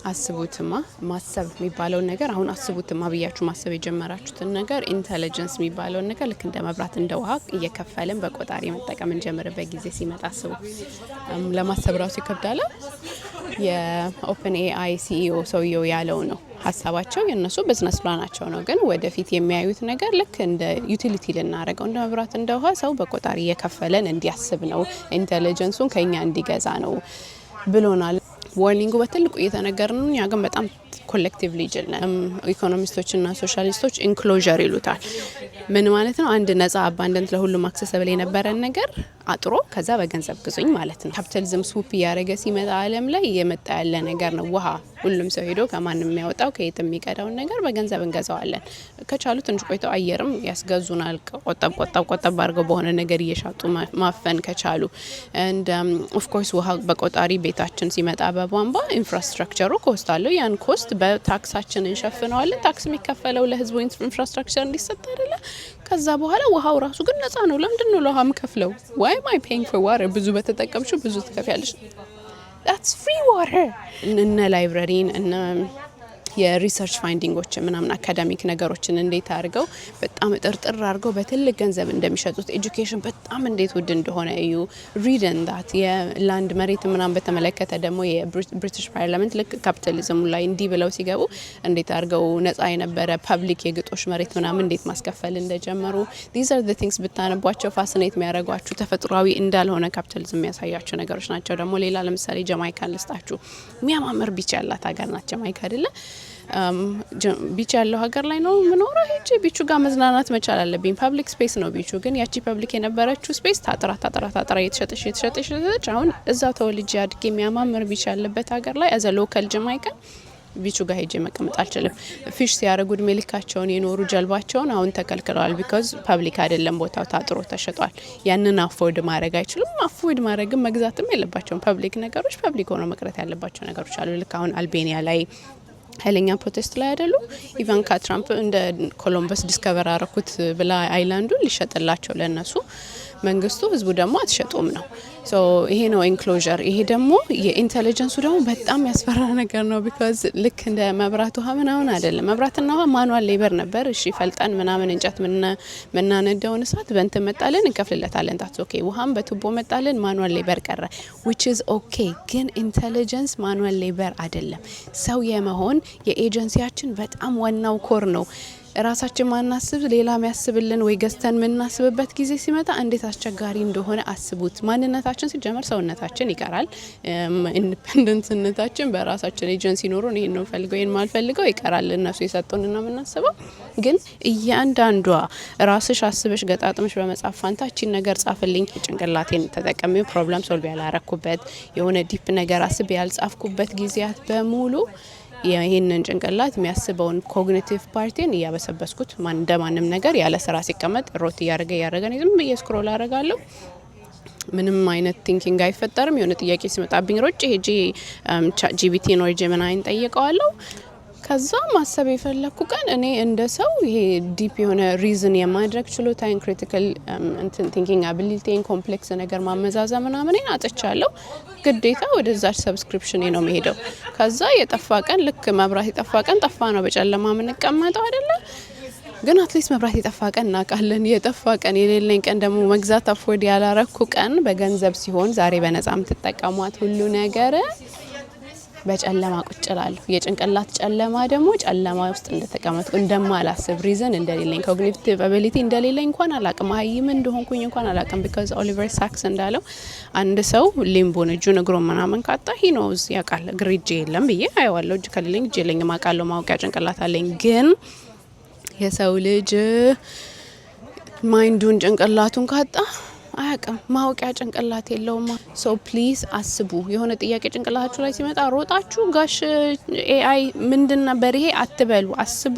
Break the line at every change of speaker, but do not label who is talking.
አስቡትማ ማሰብ የሚባለው ነገር አሁን አስቡትማ ብያችሁ ማሰብ የጀመራችሁትን ነገር ኢንተለጀንስ የሚባለው ነገር ልክ እንደ መብራት እንደ ውሃ እየከፈልን በቆጣሪ መጠቀም እንጀምርበት ጊዜ ሲመጣ አስቡ። ለማሰብ ራሱ ይከብዳል። የኦፕን ኤአይ ሲኢኦ ሰውየው ያለው ነው ሀሳባቸው የነሱ ቢዝነስ ፕላናቸው ነው። ግን ወደፊት የሚያዩት ነገር ልክ እንደ ዩቲሊቲ ልናደርገው እንደ መብራት እንደ ውሃ ሰው በቆጣሪ እየከፈለን እንዲያስብ ነው፣ ኢንተለጀንሱን ከኛ እንዲገዛ ነው ብሎናል። ዋርኒንጉ በትልቁ እየተነገረ ነው። ያ ግን በጣም ኮሌክቲቭሊ ጅልና ኢኮኖሚስቶችና ሶሻሊስቶች ኢንክሎዥር ይሉታል። ምን ማለት ነው? አንድ ነጻ አባንደንት ለሁሉም አክሰሰብል የነበረን ነገር አጥሮ ከዛ በገንዘብ ግዙኝ ማለት ነው። ካፒታሊዝም ስዊፕ እያደረገ ሲመጣ ዓለም ላይ የመጣ ያለ ነገር ነው። ውሃ ሁሉም ሰው ሄዶ ከማንም የሚያወጣው ከየት የሚቀዳውን ነገር በገንዘብ እንገዛዋለን። ከቻሉ ትንሽ ቆይተው አየርም ያስገዙናል። ቆጠብ አድርገው በሆነ ነገር እየሻጡ ማፈን ከቻሉ እንደ ኦፍ ኮርስ ውሃ በቆጣሪ ቤታችን ሲመጣ በቧንቧ ኢንፍራስትራክቸሩ ኮስት አለው። ያን ኮስት በታክሳችን እንሸፍነዋለን። ታክስ የሚከፈለው ለህዝቡ ኢንፍራስትራክቸር እንዲሰጥ አይደለ? ከዛ በኋላ ውሃው ራሱ ግን ነፃ ነው። ለምንድን ነው ለውሃ የምከፍለው? why am I paying for water? ብዙ በተጠቀምሽው ብዙ ትከፍያለሽ። that's free water። እነ ላይብረሪን እነ የሪሰርች ፋይንዲንጎች ምናምን አካዳሚክ ነገሮችን እንዴት አድርገው በጣም ጥርጥር አድርገው በትልቅ ገንዘብ እንደሚሸጡት ኤጁኬሽን በጣም እንዴት ውድ እንደሆነ እዩ። ሪድ ኤንድ ዳት የላንድ መሬት ምናምን በተመለከተ ደግሞ የብሪቲሽ ፓርላመንት ልክ ካፒታሊዝሙ ላይ እንዲህ ብለው ሲገቡ እንዴት አድርገው ነፃ የነበረ ፐብሊክ የግጦሽ መሬት ምናምን እንዴት ማስከፈል እንደጀመሩ these are the things ብታነቧቸው ፋሲኔት የሚያደርጓችሁ ተፈጥሯዊ እንዳልሆነ ካፒታሊዝም የሚያሳያቸው ነገሮች ናቸው። ደግሞ ሌላ ለምሳሌ ጀማይካን ልስጣችሁ። የሚያማምር ቢች ያላት ሀገር ናት ጀማይካ አይደለ? ቢች ያለው ሀገር ላይ ነው ምኖረው። ሄጄ ቢቹ ጋር መዝናናት መቻል አለብኝ። ፐብሊክ ስፔስ ነው ቢቹ። ግን ያቺ ፐብሊክ የነበረችው ስፔስ ታጥራ የተሸጠሽ አሁን እዛ ተወልጄ አድጌ የሚያማምር ቢች ያለበት ሀገር ላይ አዘ ሎካል ጀማይካን ቢቹ ጋር ሄጄ መቀመጥ አልችልም። ፊሽ ሲያደርጉ እድሜ ልካቸውን የኖሩ ጀልባቸውን አሁን ተከልክለዋል። ቢካዝ ፐብሊክ አይደለም ቦታው ታጥሮ ተሸጧል። ያንን አፎርድ ማድረግ አይችሉም። አፎርድ ማድረግም መግዛትም የለባቸውም። ፐብሊክ ነገሮች ፐብሊክ ሆነው መቅረት ያለባቸው ነገሮች አሉ። ልክ አሁን አልቤኒያ ላይ ኃይለኛ ፕሮቴስት ላይ አይደሉ? ኢቫንካ ትራምፕ እንደ ኮሎምበስ ዲስከቨር አረኩት ብላ አይላንዱን ሊሸጥላቸው ለነሱ መንግስቱ፣ ህዝቡ ደግሞ አትሸጡም ነው። ሶ ይሄ ነው ኢንክሎዥር። ይሄ ደግሞ የኢንተለጀንሱ ደግሞ በጣም ያስፈራ ነገር ነው። ቢካዝ ልክ እንደ መብራት ውሃ ምናምን አይደለም። መብራትና ውሃ ማኑዋል ሌበር ነበር። እሺ ፈልጠን ምናምን እንጨት ምናነደውን እሳት በእንትን መጣልን እንከፍልለታለን። ታትስ ኦኬ። ውሃም በቱቦ መጣልን ማኑዋል ሌበር ቀረ which is okay። ግን ኢንተለጀንስ ማኑዋል ሌበር አይደለም። ሰው የመሆን የኤጀንሲያችን በጣም ዋናው ኮር ነው። ራሳችን ማናስብ ሌላ የሚያስብልን ወይ ገዝተን የምናስብበት ጊዜ ሲመጣ እንዴት አስቸጋሪ እንደሆነ አስቡት። ማንነታችን ሲጀመር ሰውነታችን ይቀራል። ኢንዲፔንደንትነታችን በራሳችን ኤጀንሲ ኖሮን ይሄን ነው ፈልገው ይሄን ማልፈልገው ይቀራል። እነሱ የሰጡንና የምናስበው ግን እያንዳንዷ ራስሽ አስበሽ ገጣጥመሽ በመጻፍ ፋንታ እቺን ነገር ጻፍልኝ ጭንቅላቴን ተጠቀሚው ፕሮብለም ሶልቭ ያላረኩበት የሆነ ዲፕ ነገር አስቤ ያልጻፍኩበት ጊዜያት በሙሉ ይሄንን ጭንቅላት የሚያስበውን ኮግኒቲቭ ፓርቲን እያበሰበስኩት እንደማንም ነገር ያለ ስራ ሲቀመጥ ሮት እያደረገ ነው። ዝም ብዬ ስክሮል አደርጋለሁ። ምንም አይነት ቲንኪንግ አይፈጠርም። የሆነ ጥያቄ ሲመጣብኝ ሮጭ ሄጄ ቻት ጂፒቲ ነው ጀሚናይን ጠይቀዋለሁ። ከዛ ማሰብ የፈለኩ ቀን እኔ እንደ ሰው ይሄ ዲፕ የሆነ ሪዝን የማድረግ ችሎታን ክሪቲካል ቲንኪንግ አቢሊቲን ኮምፕሌክስ ነገር ማመዛዛ ምናምን አጥቻለሁ። ግዴታ ወደዛች ሰብስክሪፕሽን ነው መሄደው። ከዛ የጠፋ ቀን ልክ መብራት የጠፋ ቀን ጠፋ ነው በጨለማ የምንቀመጠው አይደለ? ግን አትሊስት መብራት የጠፋ ቀን እናውቃለን። የጠፋ ቀን የሌለኝ ቀን ደግሞ መግዛት አፎርድ ያላረኩ ቀን በገንዘብ ሲሆን ዛሬ በነጻ የምትጠቀሟት ሁሉ ነገር በጨለማ ቁጭ እላለሁ። የጭንቅላት ጨለማ ደግሞ ጨለማ ውስጥ እንደተቀመጥኩ እንደማላስብ ሪዝን እንደሌለኝ ኮግኒቲቭ አቢሊቲ እንደሌለኝ እንኳን አላቅም። ሀይም እንደሆንኩኝ እንኳን አላቅም። ቢካዝ ኦሊቨር ሳክስ እንዳለው አንድ ሰው ሊምቦን እጁን እግሩን ምናምን ካጣ ሂ ኖውዝ ያውቃል። እግር እጄ የለም ብዬ አየዋለሁ። እጅ ከሌለኝ እጄ የለኝም አውቃለሁ። ማወቂያ ጭንቅላት አለኝ። ግን የሰው ልጅ ማይንዱን ጭንቅላቱን ካጣ አያውቅም። ማወቂያ ጭንቅላት የለውም። ሶ ፕሊዝ አስቡ። የሆነ ጥያቄ ጭንቅላታችሁ ላይ ሲመጣ ሮጣችሁ ጋሽ ኤአይ ምንድን ነበር ይሄ አትበሉ። አስቡ።